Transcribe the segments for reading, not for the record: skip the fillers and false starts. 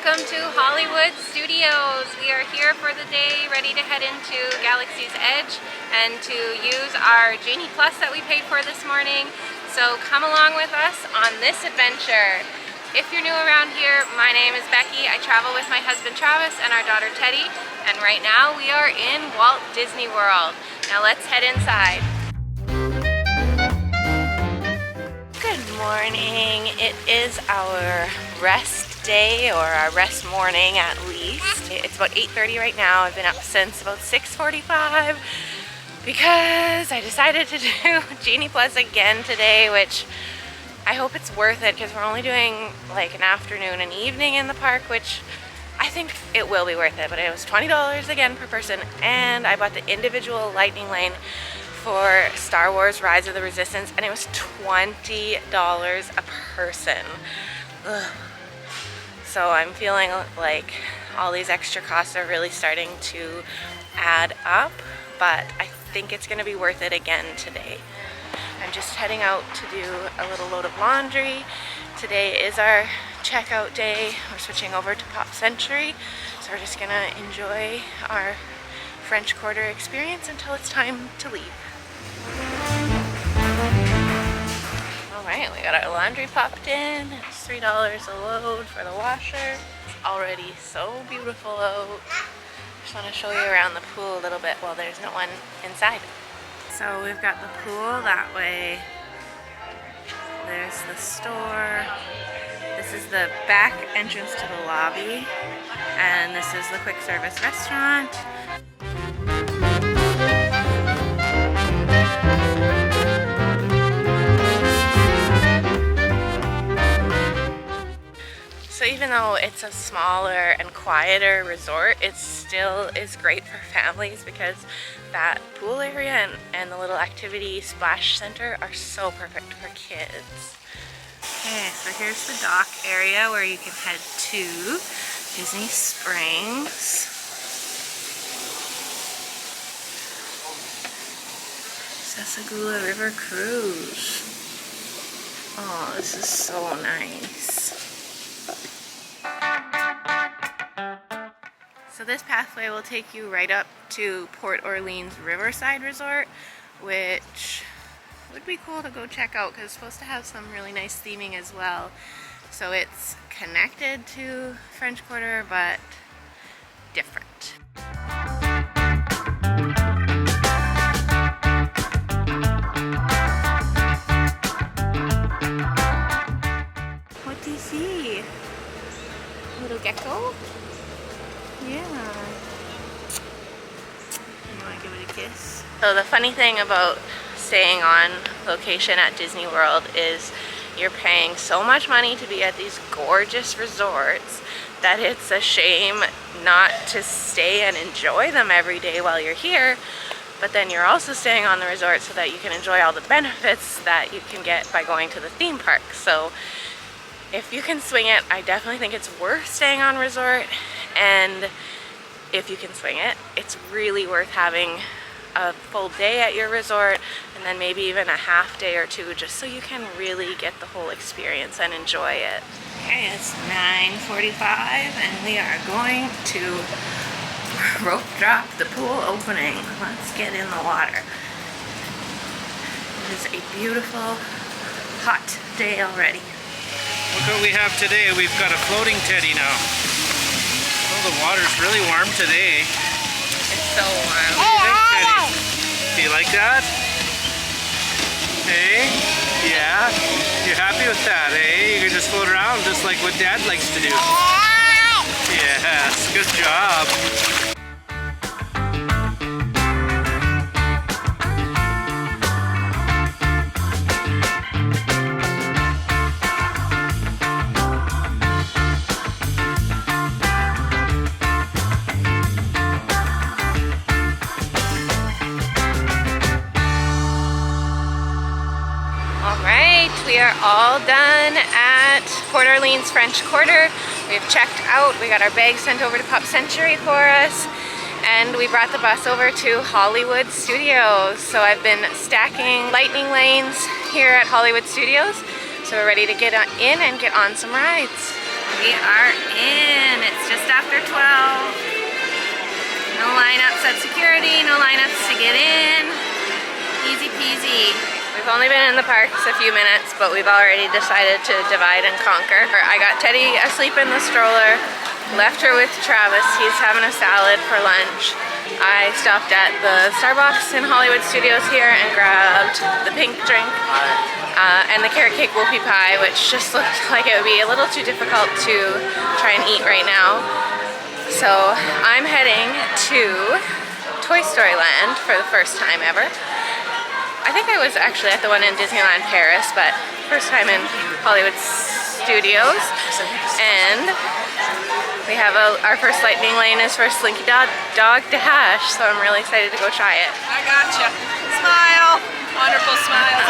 Welcome to Hollywood Studios. We are here for the day, ready to head into Galaxy's Edge and to use our Genie Plus that we paid for this morning. So come along with us on this adventure. If you're new around here, my name is Becky. I travel with my husband Travis and our daughter Teddy, and right now we are in Walt Disney World. Now let's head inside. Good morning. It is our rest day, or our rest morning at least. It's about 8:30 right now. I've been up since about 6:45 because I decided to do Genie Plus again today, which I hope it's worth it because we're only doing like an afternoon and evening in the park, which I think it will be worth it. But it was $20 again per person, and I bought the individual lightning lane for Star Wars Rise of the Resistance, and it was $20 a person. Ugh. So I'm feeling like all these extra costs are really starting to add up, but I think it's going to be worth it again today. I'm just heading out to do a little load of laundry. Today is our checkout day. We're switching over to Pop Century, so we're just going to enjoy our French Quarter experience until it's time to leave. Alright, we got our laundry popped in. It's $3 a load for the washer. It's already so beautiful out. Just want to show you around the pool a little bit while there's no one inside. So we've got the pool that way. There's the store. This is the back entrance to the lobby. And this is the quick service restaurant. So even though it's a smaller and quieter resort, it still is great for families because that pool area and the little activity splash center are so perfect for kids. Okay, so here's the dock area where you can head to Disney Springs. Sasagula River Cruise. Oh, this is so nice. So this pathway will take you right up to Port Orleans Riverside Resort, which would be cool to go check out because it's supposed to have some really nice theming as well. So it's connected to French Quarter, but different. What do you see? A little gecko? Yeah. You want to give it a kiss? So the funny thing about staying on location at Disney World is you're paying so much money to be at these gorgeous resorts that it's a shame not to stay and enjoy them every day while you're here. But then you're also staying on the resort so that you can enjoy all the benefits that you can get by going to the theme park. So if you can swing it, I definitely think it's worth staying on resort. And if you can swing it, it's really worth having a full day at your resort and then maybe even a half day or two just so you can really get the whole experience and enjoy it. Okay, it's 9:45 and we are going to rope drop the pool opening. Let's get in the water. It is a beautiful hot day already. Look what we have today. We've got a floating teddy now. Oh, the water's really warm today. It's so warm. What do you think, Teddy? Do you like that? Hey? Yeah? You're happy with that, eh? You can just float around just like what Dad likes to do. Yes, good job. We are all done at Port Orleans French Quarter. We've checked out. We got our bags sent over to Pop Century for us, and we brought the bus over to Hollywood Studios. So I've been stacking lightning lanes here at Hollywood Studios. So we're ready to get in and get on some rides. We are in. priority, no lineups to get in. Easy peasy. We've only been in the parks a few minutes, but we've already decided to divide and conquer. I got Teddy asleep in the stroller, left her with Travis. He's having a salad for lunch. I stopped at the Starbucks in Hollywood Studios here and grabbed the pink drink and the carrot cake whoopie pie, which just looked like it would be a little too difficult to try and eat right now. So I'm heading to Toy Story Land for the first time ever. I think I was actually at the one in Disneyland Paris, but first time in Hollywood Studios. And we have our first lightning lane is for Slinky Dog Dash, so I'm really excited to go try it. I gotcha. Smile. Wonderful smile.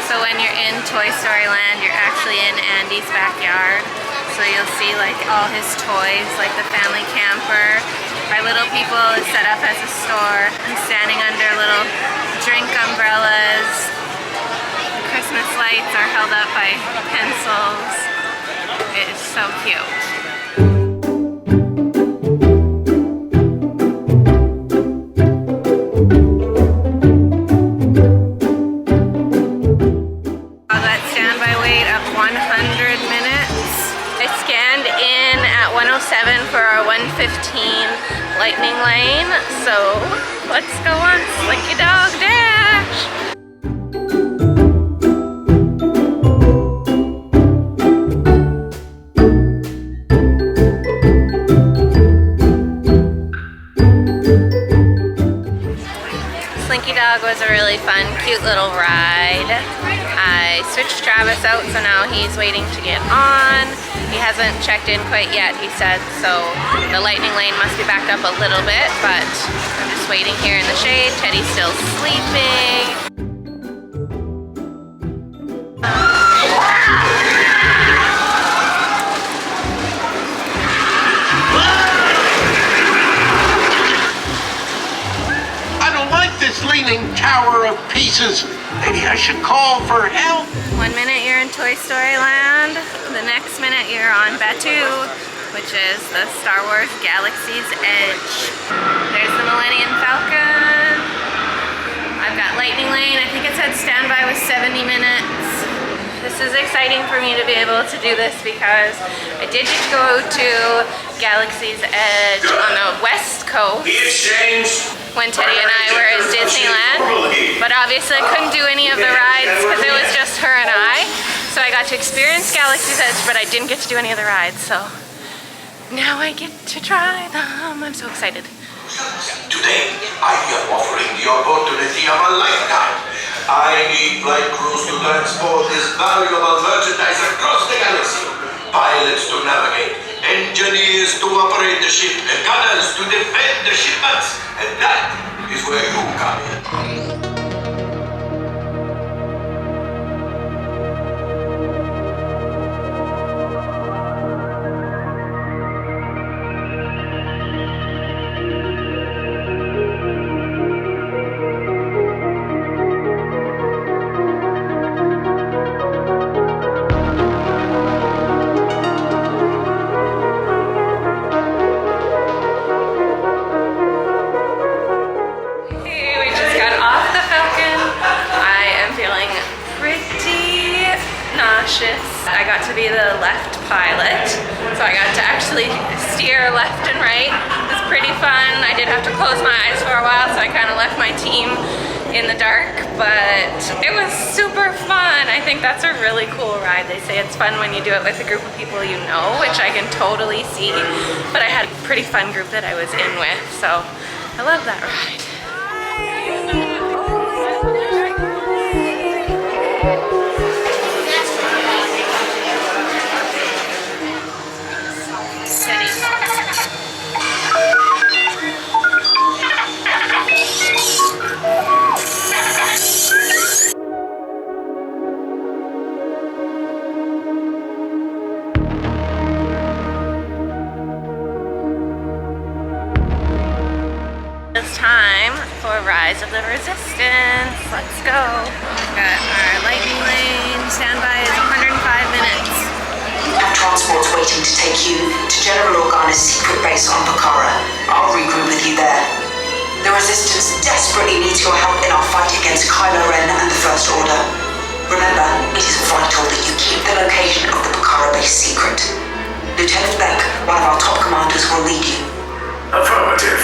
So when you're in Toy Story Land, you're actually in Andy's backyard. So you'll see like all his toys, like the family camper. Our Little People is set up as a store. I'm standing under little drink umbrellas. The Christmas lights are held up by pencils. It is so cute. That standby wait of 100 minutes. I scanned in at 107 for our 115 lightning lane, so let's go on Slinky Dog Dash. Slinky Dog was a really fun, cute little ride. I switched Travis out, so now he's waiting to get on. He hasn't checked in quite yet, he said, so the lightning lane must be backed up a little bit, but I'm just waiting here in the shade. Teddy's still sleeping. I don't like this leaning tower of pieces. Maybe I should call for help. 1 minute you're in Toy Story Land, the next minute you're on Batuu, which is the Star Wars Galaxy's Edge. There's the Millennium Falcon. I've got Lightning Lane. I think it said standby was 70 minutes. This is exciting for me to be able to do this because I did get to go to Galaxy's Edge on the West Coast when Teddy and I were in Disneyland, but obviously I couldn't do any of the rides because it was just her and I. So I got to experience Galaxy's Edge, but I didn't get to do any of the rides, so now I get to try them. I'm so excited. Today, I am offering the opportunity of a lifetime. I need flight crews to transport this valuable merchandise across the galaxy, pilots to navigate, engineers to operate the ship, and gunners to defend the shipments. And that is where you come in. I got to be the left pilot, so I got to actually steer left and right. It was pretty fun. I did have to close my eyes for a while, so I kind of left my team in the dark, but it was super fun. I think that's a really cool ride. They say it's fun when you do it with a group of people you know, which I can totally see, but I had a pretty fun group that I was in with, so I love that ride. It's time for Rise of the Resistance. Let's go. We've got our lightning lane. Standby is 105 minutes. transports waiting to take you to General Organa's secret base on Bakara. I'll regroup with you there. The Resistance desperately needs your help in our fight against Kylo Ren and the First Order. Remember, it is vital that you keep the location of the Bakara base secret. Lieutenant Beck, one of our top commanders, will lead you. Affirmative.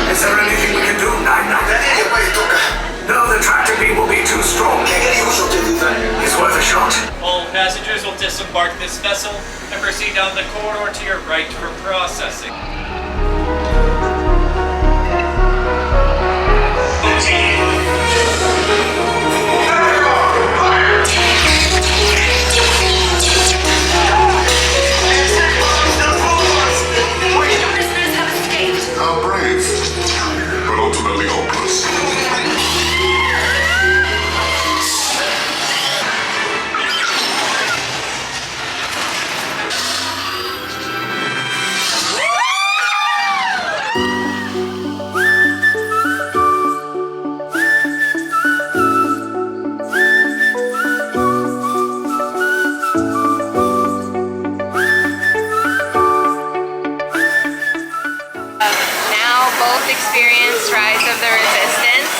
Is there anything we can do, 9-9? No, the tractor beam will be too strong. It's worth a shot. All passengers will disembark this vessel and proceed down the corridor to your right for processing. How brave, but ultimately hopeless. Experienced Rise of the Resistance,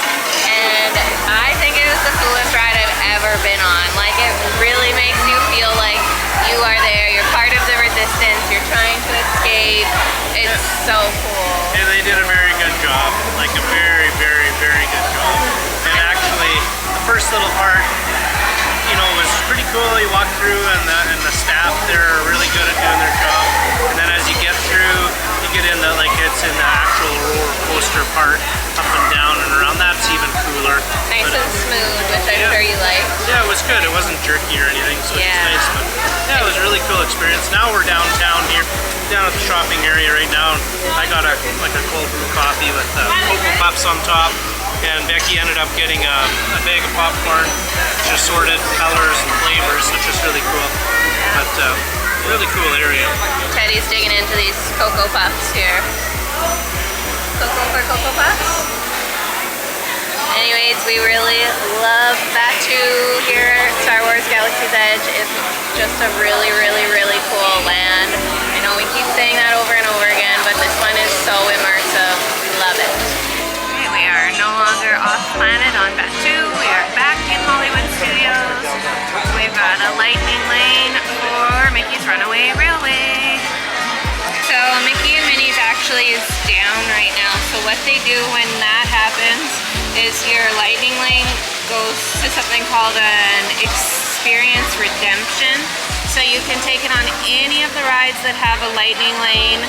and I think it was the coolest ride I've ever been on. Like, it really makes you feel like you are there, you're part of the Resistance, you're trying to escape. It's so cool. And they did a very good job, like a very, very, very good job. And actually, the first little part, you know, was pretty cool. You walk through and the staff there are really good at doing their job. And then as you get through, you get into, like, it's in the actual roller coaster part, up and down and around. That's even cooler. Nice and smooth, which I'm sure you like. Yeah, it was good. It wasn't jerky or anything, so Yeah. it's nice. But yeah, it was a really cool experience. Now we're downtown here, down at the shopping area right now. I got a cold brew coffee with Cocoa Puffs on top. And Becky ended up getting a bag of popcorn, just assorted colors and flavors, which is really cool. But really cool area. Teddy's digging into these Cocoa Puffs here. Cocoa for Cocoa Puffs? Anyways, we really love Batuu here at Star Wars Galaxy's Edge. It's just a really, really, really cool land. I know we keep saying that over and over again, but this one is so immersive. We love it. We are no longer off planet on Batuu. We are back in Hollywood Studios. We've got a lightning lane for Mickey's Runaway Railway. So Mickey and Minnie's actually is down right now. So what they do when that happens is your lightning lane goes to something called an experience redemption. So you can take it on any of the rides that have a lightning lane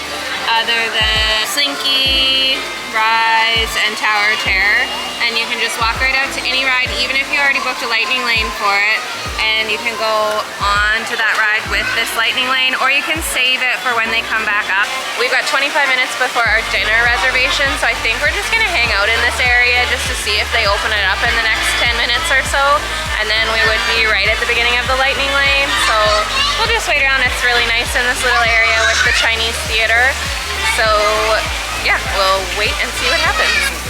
other than Slinky, Rise, and Tower of Terror. And you can just walk right out to any ride, even if you already booked a lightning lane for it. And you can go on to that ride with this lightning lane, or you can save it for when they come back up. We've got 25 minutes before our dinner reservation, so I think we're just gonna hang out in this area just to see if they open it up in the next 10 minutes or so. And then we would be right at the beginning of the lightning lane. So we'll just wait around. It's really nice in this little area with the Chinese theater. So yeah, we'll wait and see what happens.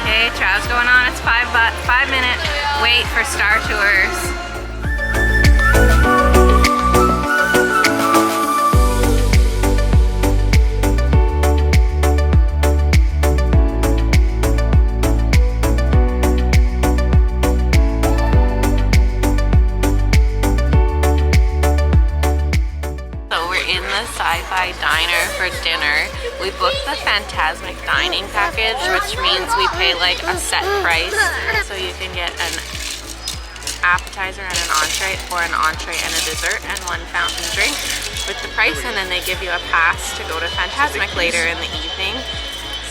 Okay, trial's going on. It's 5-minute wait for Star Tours. Sci-Fi Diner for dinner. We booked the FANTASMIC Dining Package, which means we pay like a set price. So you can get an appetizer and an entree, or an entree and a dessert, and one fountain drink with the price, and then they give you a pass to go to FANTASMIC later in the evening.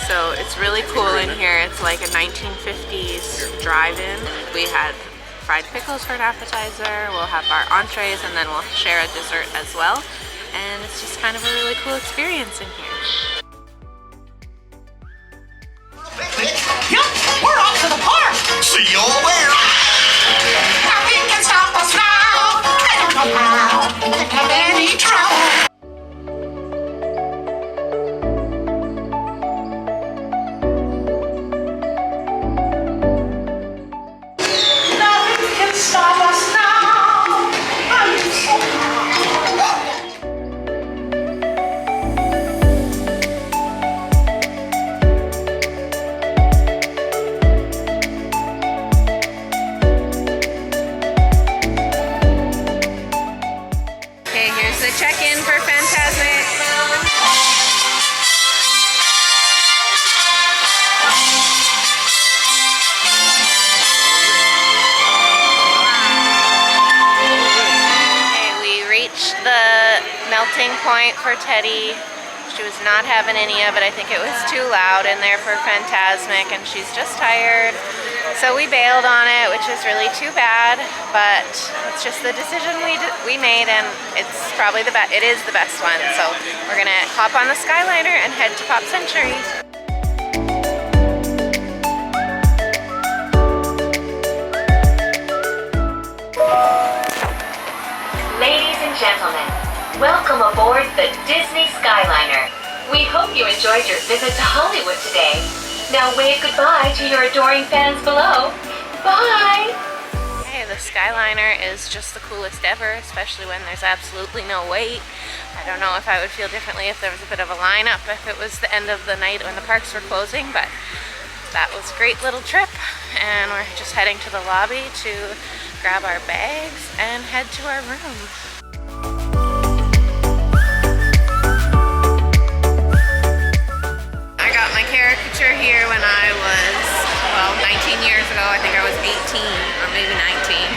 So it's really cool in here. It's like a 1950s drive-in. We had fried pickles for an appetizer, we'll have our entrees, and then we'll share a dessert as well. And it's just kind of a really cool experience in here. Yep, we're off to the park. See you where? Nothing can stop us now. I don't know how. I don't have any trouble. for Teddy. She was not having any of it. I think it was too loud in there for Fantasmic, and she's just tired. So we bailed on it, which is really too bad, but it's just the decision we made, and it's probably the best. It is the best one. So we're gonna hop on the Skyliner and head to Pop Century. Ladies and gentlemen, welcome aboard the Disney Skyliner. We hope you enjoyed your visit to Hollywood today. Now wave goodbye to your adoring fans below. Bye! Hey, the Skyliner is just the coolest ever, especially when there's absolutely no wait. I don't know if I would feel differently if there was a bit of a lineup if it was the end of the night when the parks were closing, but that was a great little trip, and we're just heading to the lobby to grab our bags and head to our room. I got my caricature here when I was, well, 19 years ago. I think I was 18 or maybe 19.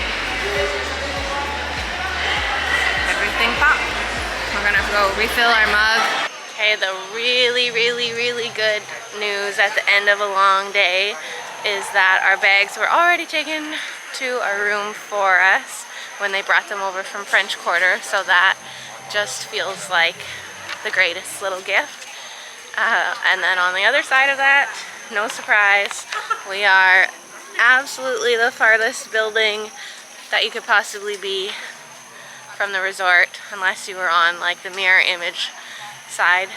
Everything popped. We're gonna go refill our mug. Okay, the really good news at the end of a long day is that our bags were already taken to our room for us when they brought them over from French Quarter, so that just feels like the greatest little gift. And then on the other side of that, no surprise, we are absolutely the farthest building that you could possibly be from the resort, unless you were on like the mirror image side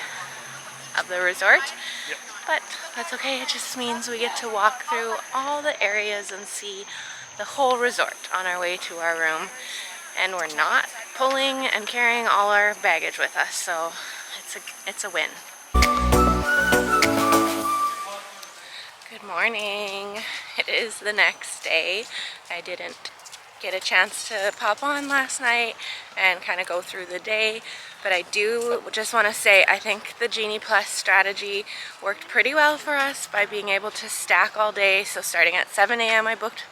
of the resort. Yep. But that's okay, it just means we get to walk through all the areas and see the whole resort on our way to our room, and we're not pulling and carrying all our baggage with us, so it's a win. Good morning. It is the next day. I didn't get a chance to pop on last night and kind of go through the day, but I do just want to say I think the Genie Plus strategy worked pretty well for us by being able to stack all day. So starting at 7 a.m. I booked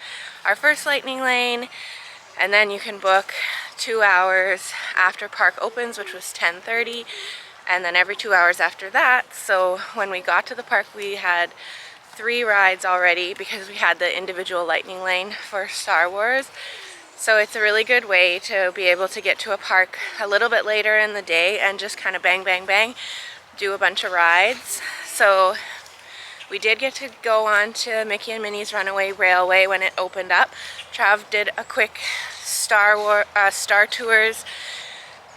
our first lightning lane, and then you can book 2 hours after park opens, which was 10:30, and then every 2 hours after that. So when we got to the park, we had 3 rides already because we had the individual lightning lane for Star Wars. So it's a really good way to be able to get to a park a little bit later in the day and just kind of bang do a bunch of rides. So we did get to go on to Mickey and Minnie's Runaway Railway when it opened up. Trav did a quick Star Tours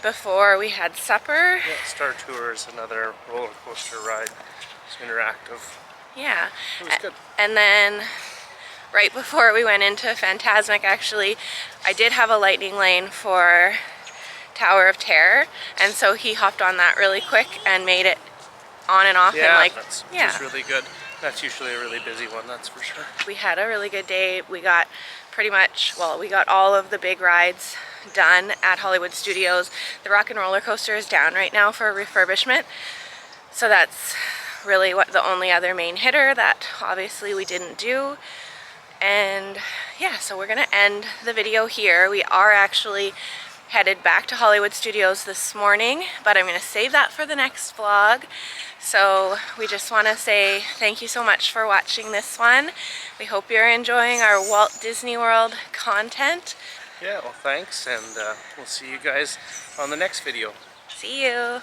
before we had supper. Yeah, Star Tours, another roller coaster ride. It's interactive. Yeah. It was good. And then right before we went into Fantasmic, actually, I did have a lightning lane for Tower of Terror, and so he hopped on that really quick and made it on and off in like, that's yeah. just really good. That's usually a really busy one, that's for sure. We had a really good day. We got pretty much, well, we got all of the big rides done at Hollywood Studios. The Rock and Roller Coaster is down right now for refurbishment, so that's really what the only other main hitter that obviously we didn't do. And yeah, so we're gonna end the video here. We are actually headed back to Hollywood Studios this morning, but I'm gonna save that for the next vlog. So we just want to say thank you so much for watching this one. We hope you're enjoying our Walt Disney World content. Yeah, well, thanks, and we'll see you guys on the next video. See you.